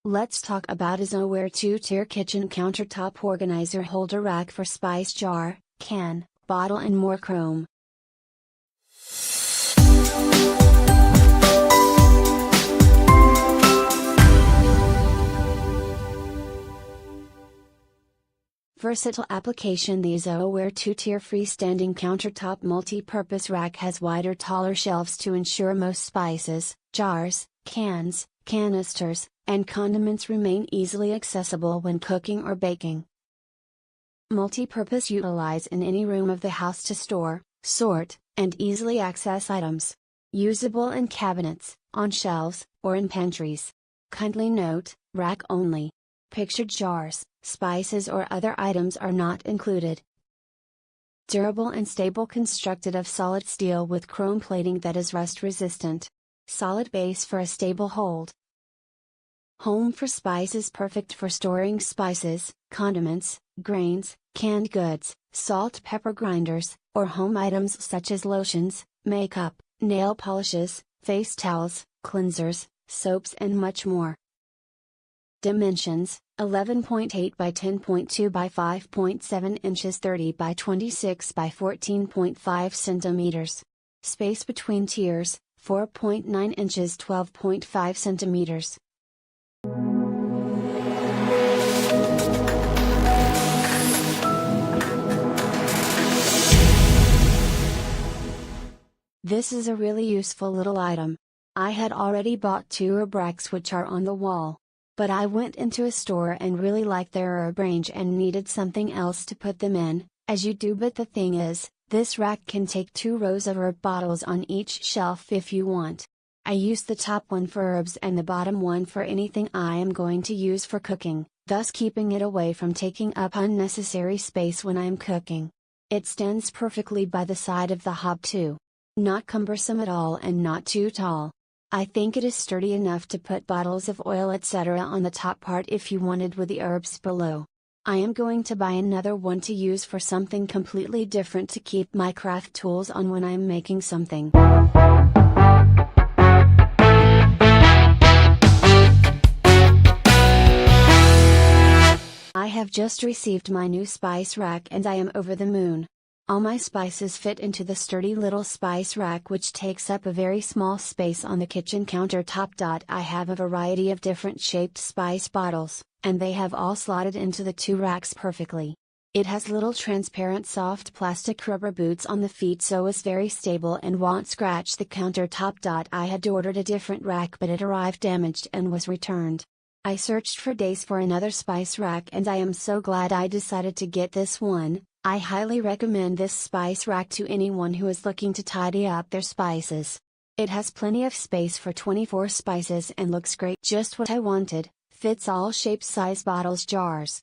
Let's talk about EZOWare 2-tier kitchen countertop organizer holder rack for spice jar, can, bottle and more. Chrome. Versatile application. The EZOWare 2-tier freestanding countertop multi-purpose rack has wider, taller shelves to ensure most spices, jars, cans, canisters, and condiments remain easily accessible when cooking or baking. Multi-purpose. Utilize in any room of the house to store, sort, and easily access items. Usable in cabinets, on shelves, or in pantries. Kindly note, rack only. Pictured jars, spices or other items are not included. Durable and stable. Constructed of solid steel with chrome plating that is rust resistant. Solid base for a stable hold. Home for spices. Perfect for storing spices, condiments, grains, canned goods, salt, pepper grinders, or home items such as lotions, makeup, nail polishes, face towels, cleansers, soaps and much more. Dimensions: 11.8 by 10.2 by 5.7 inches, 30 by 26 by 14.5 centimeters. Space between tiers: 4.9 inches, 12.5 centimeters. This is a really useful little item. I had already bought 2 herb racks which are on the wall. But I went into a store and really liked their herb range and needed something else to put them in, as you do. But the thing is, this rack can take 2 rows of herb bottles on each shelf if you want. I used the top one for herbs and the bottom one for anything I am going to use for cooking, thus keeping it away from taking up unnecessary space when I am cooking. It stands perfectly by the side of the hob too. Not cumbersome at all and not too tall. I think it is sturdy enough to put bottles of oil etc. on the top part if you wanted, with the herbs below. I am going to buy another one to use for something completely different, to keep my craft tools on when I am making something. I have just received my new spice rack and I am over the moon. All my spices fit into the sturdy little spice rack, which takes up a very small space on the kitchen countertop. I have a variety of different shaped spice bottles, and they have all slotted into the 2 racks perfectly. It has little transparent soft plastic rubber boots on the feet, so it's very stable and won't scratch the countertop. I had ordered a different rack but it arrived damaged and was returned. I searched for days for another spice rack and I am so glad I decided to get this one. I highly recommend this spice rack to anyone who is looking to tidy up their spices. It has plenty of space for 24 spices and looks great. Just what I wanted. Fits all shapes, size bottles, jars,